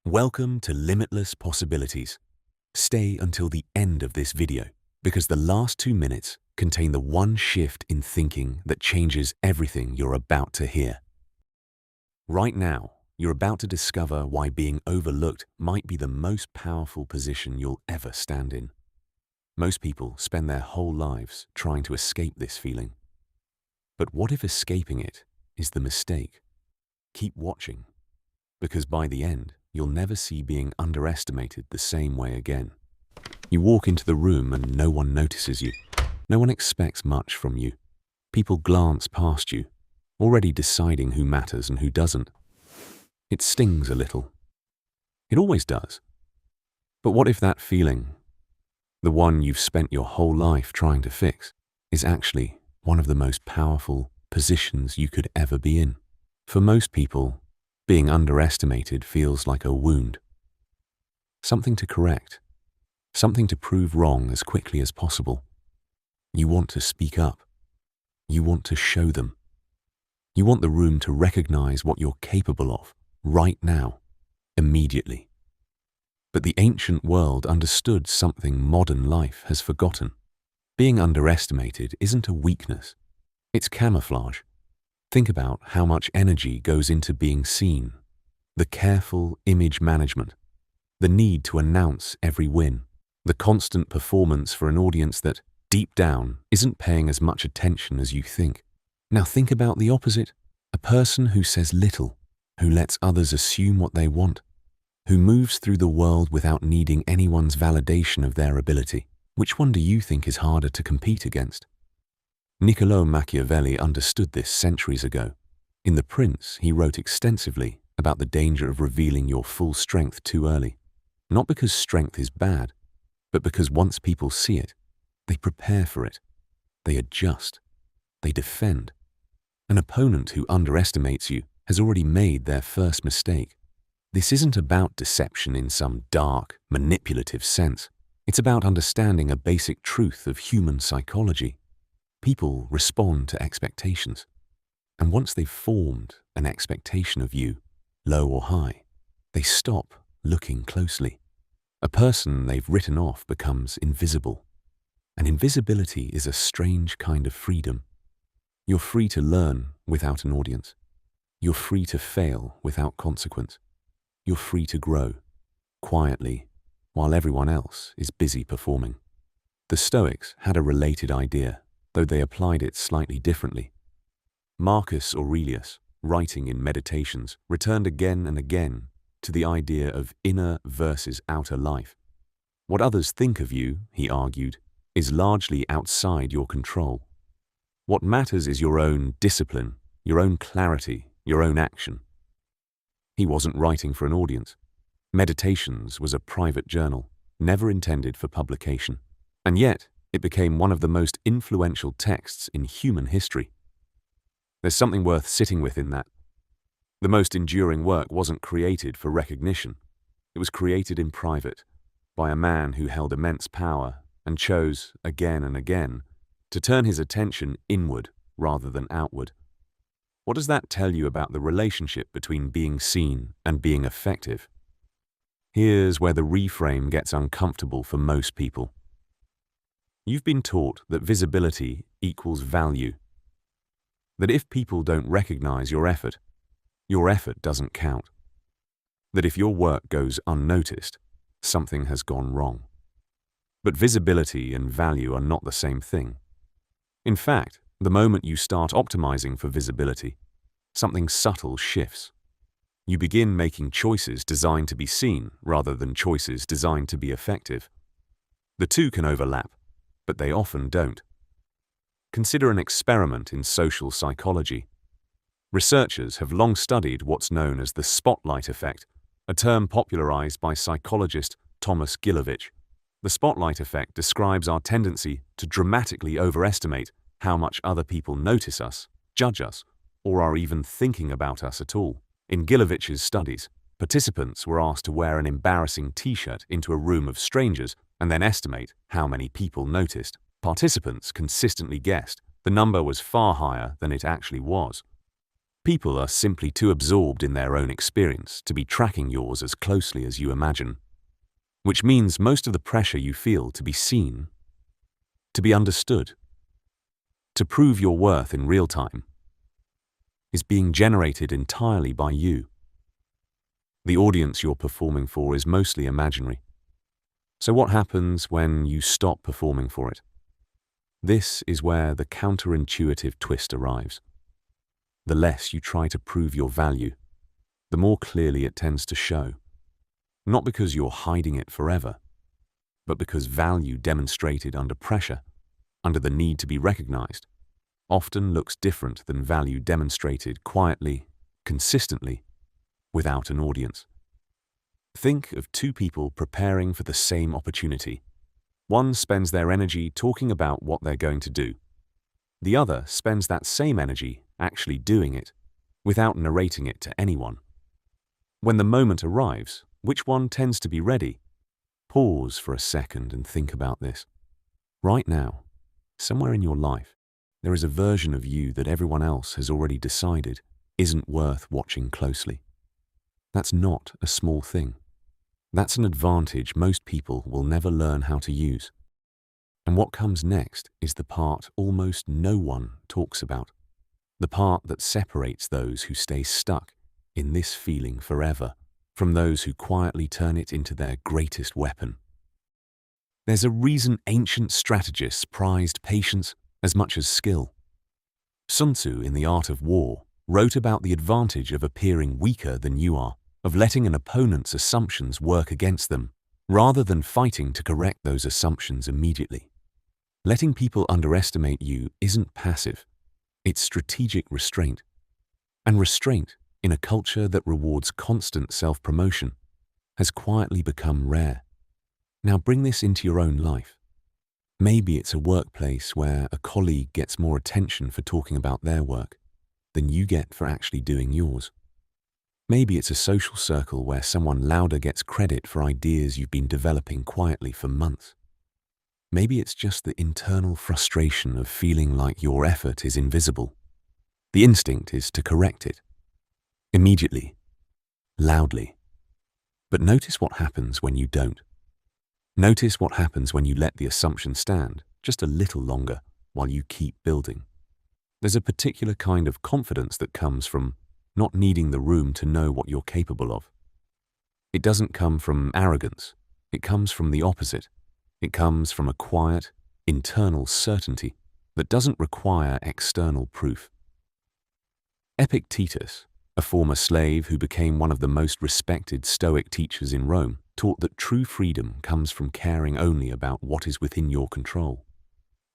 Welcome to Limitless Possibilities. Stay until the end of this video because the last 2 minutes contain the one shift in thinking that changes everything you're about to hear. Right now, you're about to discover why being overlooked might be the most powerful position you'll ever stand in. Most people spend their whole lives trying to escape this feeling. But what if escaping it is the mistake? Keep watching, because by the end, you'll never see being underestimated the same way again. You walk into the room and no one notices you. No one expects much from you. People glance past you, already deciding who matters and who doesn't. It stings a little. It always does. But what if that feeling, the one you've spent your whole life trying to fix, is actually one of the most powerful positions you could ever be in? For most people, being underestimated feels like a wound. Something to correct. Something to prove wrong as quickly as possible. You want to speak up. You want to show them. You want the room to recognize what you're capable of right now, immediately. But the ancient world understood something modern life has forgotten. Being underestimated isn't a weakness. It's camouflage. Think about how much energy goes into being seen, the careful image management, the need to announce every win, the constant performance for an audience that, deep down, isn't paying as much attention as you think. Now think about the opposite, a person who says little, who lets others assume what they want, who moves through the world without needing anyone's validation of their ability. Which one do you think is harder to compete against? Niccolò Machiavelli understood this centuries ago. In The Prince, he wrote extensively about the danger of revealing your full strength too early. Not because strength is bad, but because once people see it, they prepare for it. They adjust. They defend. An opponent who underestimates you has already made their first mistake. This isn't about deception in some dark, manipulative sense. It's about understanding a basic truth of human psychology. People respond to expectations, and once they've formed an expectation of you, low or high, they stop looking closely. A person they've written off becomes invisible, and invisibility is a strange kind of freedom. You're free to learn without an audience. You're free to fail without consequence. You're free to grow, quietly, while everyone else is busy performing. The Stoics had a related idea, though they applied it slightly differently. Marcus Aurelius, writing in Meditations, returned again and again to the idea of inner versus outer life. What others think of you, he argued, is largely outside your control. What matters is your own discipline, your own clarity, your own action. He wasn't writing for an audience. Meditations was a private journal, never intended for publication. And yet, it became one of the most influential texts in human history. There's something worth sitting with in that. The most enduring work wasn't created for recognition. It was created in private, by a man who held immense power and chose, again and again, to turn his attention inward rather than outward. What does that tell you about the relationship between being seen and being effective? Here's where the reframe gets uncomfortable for most people. You've been taught that visibility equals value. That if people don't recognize your effort doesn't count. That if your work goes unnoticed, something has gone wrong. But visibility and value are not the same thing. In fact, the moment you start optimizing for visibility, something subtle shifts. You begin making choices designed to be seen rather than choices designed to be effective. The two can overlap, but they often don't. Consider an experiment in social psychology. Researchers have long studied what's known as the spotlight effect, a term popularized by psychologist Thomas Gilovich. The spotlight effect describes our tendency to dramatically overestimate how much other people notice us, judge us, or are even thinking about us at all. In Gilovich's studies, participants were asked to wear an embarrassing t-shirt into a room of strangers and then estimate how many people noticed. Participants consistently guessed the number was far higher than it actually was. People are simply too absorbed in their own experience to be tracking yours as closely as you imagine, which means most of the pressure you feel to be seen, to be understood, to prove your worth in real time, is being generated entirely by you. The audience you're performing for is mostly imaginary. So what happens when you stop performing for it? This is where the counterintuitive twist arrives. The less you try to prove your value, the more clearly it tends to show. Not because you're hiding it forever, but because value demonstrated under pressure, under the need to be recognized, often looks different than value demonstrated quietly, consistently, without an audience. Think of two people preparing for the same opportunity. One spends their energy talking about what they're going to do. The other spends that same energy actually doing it, without narrating it to anyone. When the moment arrives, which one tends to be ready? Pause for a second and think about this. Right now, somewhere in your life, there is a version of you that everyone else has already decided isn't worth watching closely. That's not a small thing. That's an advantage most people will never learn how to use. And what comes next is the part almost no one talks about. The part that separates those who stay stuck in this feeling forever from those who quietly turn it into their greatest weapon. There's a reason ancient strategists prized patience as much as skill. Sun Tzu, in The Art of War, wrote about the advantage of appearing weaker than you are, of letting an opponent's assumptions work against them, rather than fighting to correct those assumptions immediately. Letting people underestimate you isn't passive, it's strategic restraint. And restraint, in a culture that rewards constant self-promotion, has quietly become rare. Now bring this into your own life. Maybe it's a workplace where a colleague gets more attention for talking about their work than you get for actually doing yours. Maybe it's a social circle where someone louder gets credit for ideas you've been developing quietly for months. Maybe it's just the internal frustration of feeling like your effort is invisible. The instinct is to correct it. Immediately. Loudly. But notice what happens when you don't. Notice what happens when you let the assumption stand just a little longer while you keep building. There's a particular kind of confidence that comes from not needing the room to know what you're capable of. It doesn't come from arrogance. It comes from the opposite. It comes from a quiet, internal certainty that doesn't require external proof. Epictetus, a former slave who became one of the most respected Stoic teachers in Rome, taught that true freedom comes from caring only about what is within your control.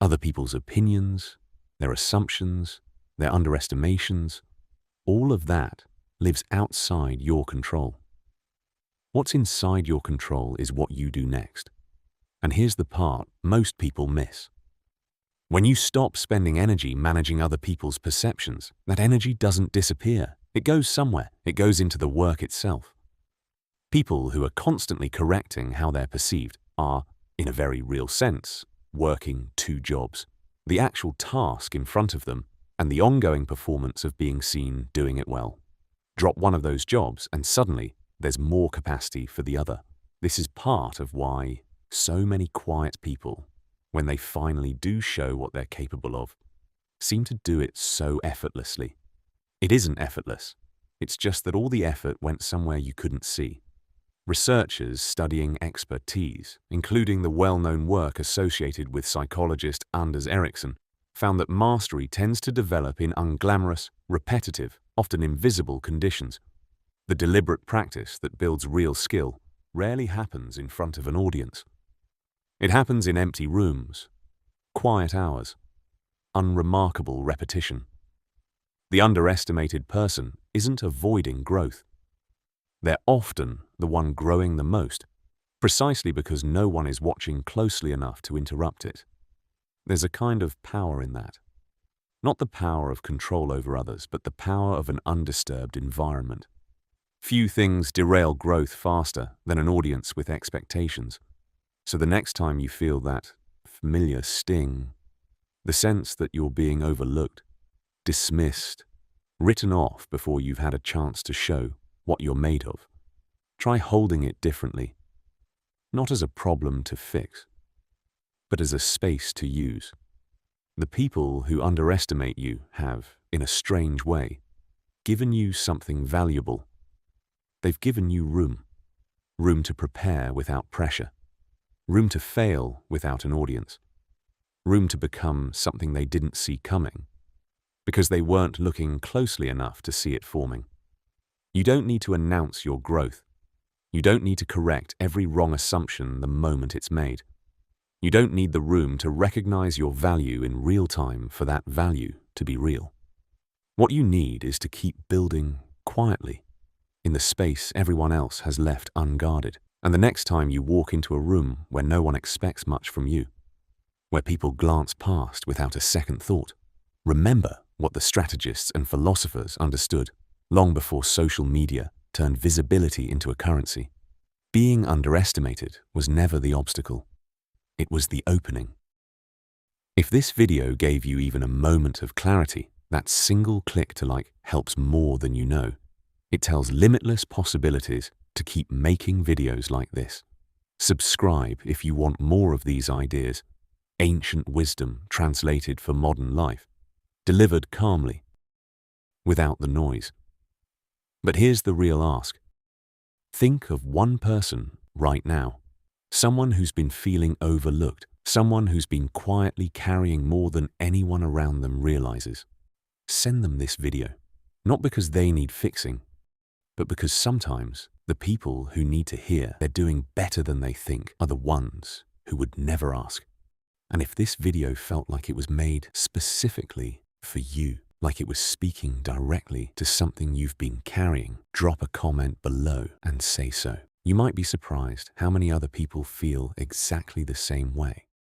Other people's opinions, their assumptions, their underestimations, all of that lives outside your control. What's inside your control is what you do next. And here's the part most people miss. When you stop spending energy managing other people's perceptions, that energy doesn't disappear. It goes somewhere. It goes into the work itself. People who are constantly correcting how they're perceived are, in a very real sense, working two jobs. The actual task in front of them and the ongoing performance of being seen doing it well. Drop one of those jobs and suddenly there's more capacity for the other. This is part of why so many quiet people, when they finally do show what they're capable of, seem to do it so effortlessly. It isn't effortless. It's just that all the effort went somewhere you couldn't see. Researchers studying expertise, including the well-known work associated with psychologist Anders Ericsson, found that mastery tends to develop in unglamorous, repetitive, often invisible conditions. The deliberate practice that builds real skill rarely happens in front of an audience. It happens in empty rooms, quiet hours, unremarkable repetition. The underestimated person isn't avoiding growth. They're often the one growing the most, precisely because no one is watching closely enough to interrupt it. There's a kind of power in that. Not the power of control over others, but the power of an undisturbed environment. Few things derail growth faster than an audience with expectations. So the next time you feel that familiar sting, the sense that you're being overlooked, dismissed, written off before you've had a chance to show what you're made of. Try holding it differently, not as a problem to fix, but as a space to use. The people who underestimate you have, in a strange way, given you something valuable. They've given you room to prepare without pressure, room to fail without an audience, room to become something they didn't see coming, because they weren't looking closely enough to see it forming. You don't need to announce your growth. You don't need to correct every wrong assumption the moment it's made. You don't need the room to recognize your value in real time for that value to be real. What you need is to keep building quietly, in the space everyone else has left unguarded. And the next time you walk into a room where no one expects much from you, where people glance past without a second thought, remember what the strategists and philosophers understood long before social media turned visibility into a currency. Being underestimated was never the obstacle. It was the opening. If this video gave you even a moment of clarity, that single click to like helps more than you know. It tells limitless possibilities to keep making videos like this. Subscribe if you want more of these ideas, ancient wisdom translated for modern life, delivered calmly, without the noise. But here's the real ask. Think of one person right now, someone who's been feeling overlooked, someone who's been quietly carrying more than anyone around them realizes. Send them this video, not because they need fixing, but because sometimes the people who need to hear they're doing better than they think are the ones who would never ask. And if this video felt like it was made specifically for you, like it was speaking directly to something you've been carrying, drop a comment below and say so. You might be surprised how many other people feel exactly the same way.